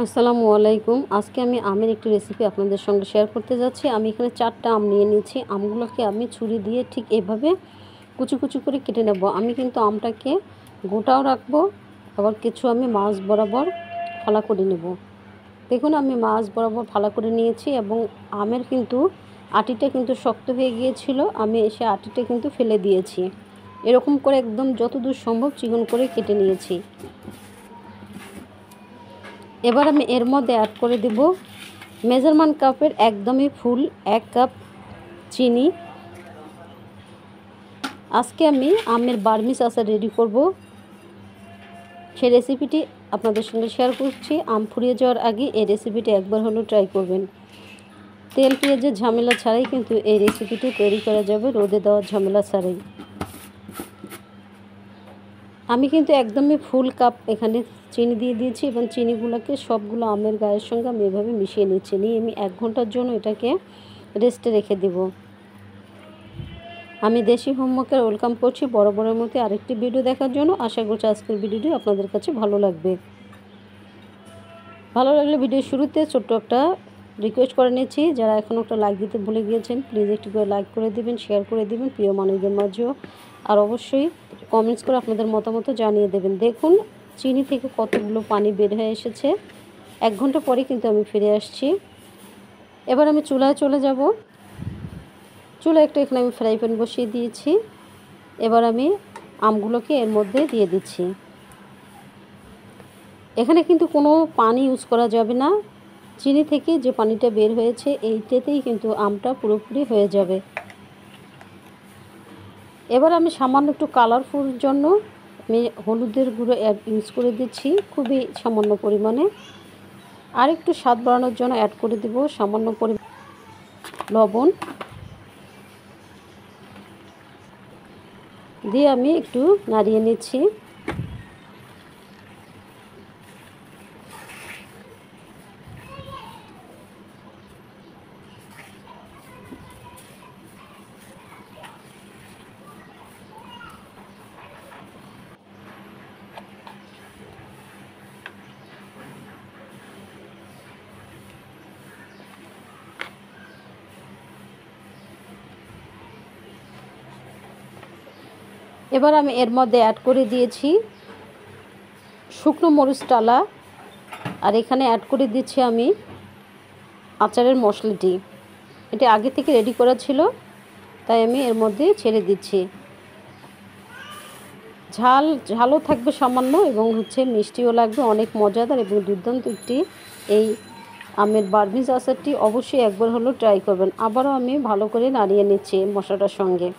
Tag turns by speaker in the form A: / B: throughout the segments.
A: আসসালামু আলাইকুম। আজকে আমি আমের একটি রেসিপি আপনাদের সঙ্গে শেয়ার করতে যাচ্ছি। আমি এখানে 4টা আম নিয়ে নিয়েছি। আমগুলোকে আমি ছুরি দিয়ে ঠিক এভাবে কুচি কুচি করে কেটে নেব। আমি কিন্তু আমটাকে গোটাও রাখবো, আবার কিছু আমি মাছ বরাবর ফালা করে নেব। দেখুন আমি মাছ বরাবর ফালা করে নিয়েছি এবং আমের কিন্তু আটিটা কিন্তু শক্ত হয়ে গিয়েছিল। আমি এসে আটিটা কিন্তু ফেলে দিয়েছি। এরকম করে একদম যতদূর সম্ভব চিকন করে কেটে নিয়েছি। এবার আমি এর মধ্যে অ্যাড করে দেব মেজারমেন্ট কাপের একদমই ফুল 1 কাপ চিনি। আজকে আমি আমের বার্মিজ আচার রেডি করব, সেই রেসিপিটি আপনাদের সঙ্গে শেয়ার করছি। আম ফুরিয়ে যাওয়ার আগে এই রেসিপিটি একবার হলেও ট্রাই করবেন। তেল পেঁয়াজের ঝামেলা ছাড়াই কিন্তু এই রেসিপিটি তৈরি করা যাবে, রোদে দেওয়ার ঝামেলা ছাড়াই। আমি কিন্তু একদমই ফুল কাপ এখানে চিনি দিয়ে দিয়েছি এবং চিনিগুলোকে সবগুলো আমের গায়ের সঙ্গে আমি এভাবে মিশিয়ে নিচ্ছি। নিয়ে আমি 1 ঘন্টার জন্য এটাকে রেস্টে রেখে দেব। আমি দেশি হোমমেকার ওয়েলকাম করছি বরাবরের মধ্যে আরেকটি ভিডিও দেখার জন্য। আশা করছি আজকের ভিডিওটি আপনাদের কাছে ভালো লাগবে। ভালো লাগলে ভিডিওর শুরুতে ছোট্ট একটা রিকোয়েস্ট করে নিচ্ছি, যারা এখনও একটা লাইক দিতে ভুলে গিয়েছেন প্লিজ একটু করে লাইক করে দিবেন, শেয়ার করে দিবেন প্রিয় মানুষদের মাঝেও, আর অবশ্যই কমেন্টস করে আপনাদের মতামত জানিয়ে দেবেন। দেখুন চিনি থেকে কতগুলো পানি বের হয়ে এসেছে। 1 ঘন্টা পরে কিন্তু আমি ফিরে আসছি। এবার আমি চুলায় চলে যাব। চুলায় একটা এখানে আমি ফ্রাই প্যান বসিয়ে দিয়েছি। এবার আমি আমগুলোকে এর মধ্যে দিয়ে দিচ্ছি। এখানে কিন্তু কোনো পানি ইউজ করা যাবে না। চিনি থেকে যে পানিটা বের হয়েছে এইটাতেই কিন্তু আমটা পুরোপুরি হয়ে যাবে। এবার আমি সামান্য একটু কালারফুল জন্য আমি হলুদের গুঁড়ো ইউজ করে দিচ্ছি, খুবই সামান্য পরিমাণে। আর একটু স্বাদ বাড়ানোর জন্য অ্যাড করে দিব সামান্য পরিমাণ লবণ, দিয়ে আমি একটু নাড়িয়ে নিচ্ছি। এবার আমি এর মধ্যে অ্যাড করে দিয়েছি শুকনো মরিচ টালা, আর এখানে অ্যাড করে দিচ্ছি আমি আচারের মশলাটি। এটা আগে থেকে রেডি করা ছিল, তাই আমি এর মধ্যে ছেড়ে দিচ্ছি। ঝালও থাকবে সামান্য এবং মিষ্টিও লাগবে, অনেক মজাদার এবং দুর্দান্ত একটি এই আমের বার্মিজ আচারটি অবশ্যই একবার হলেও ট্রাই করবেন। আবারও আমি ভালো করে নাড়িয়ে নিচ্ছি মশলাটার সঙ্গে।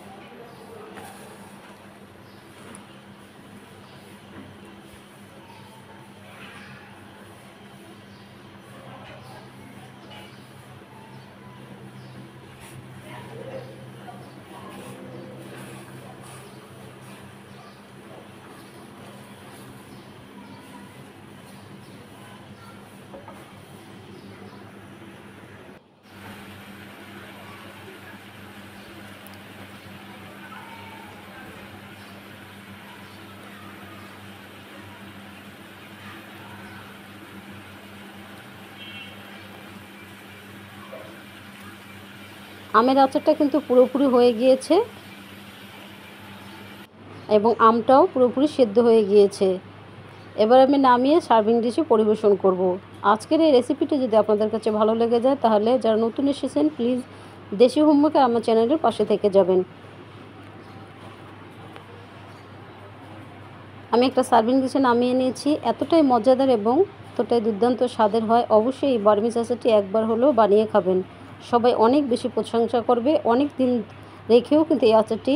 A: আমের আচারটা কিন্তু পুরোপুরি হয়ে গিয়েছে এবং আমটাও পুরোপুরি সেদ্ধ হয়ে গিয়েছে। এবার আমি নামিয়ে সার্ভিং ডিশে পরিবেশন করব। আজকের এই রেসিপিটি যদি আপনাদের কাছে ভালো লেগে যায় তাহলে যারা নতুন এসেছেন প্লিজ দেশি হোমমেকার আমার চ্যানেলের পাশে থেকে যাবেন। আমি একটা সার্ভিং ডিশে নামিয়ে নিয়েছি। এতটাই মজাদার এবং এতটাই দুর্দান্ত স্বাদের হয়, অবশ্যই এই বার্মিজ আচারটি একবার হলেও বানিয়ে খাবেন। সবাই অনেক বেশি প্রশংসা করবে, অনেক দিন রেখেও কিন্তু এই আচারটি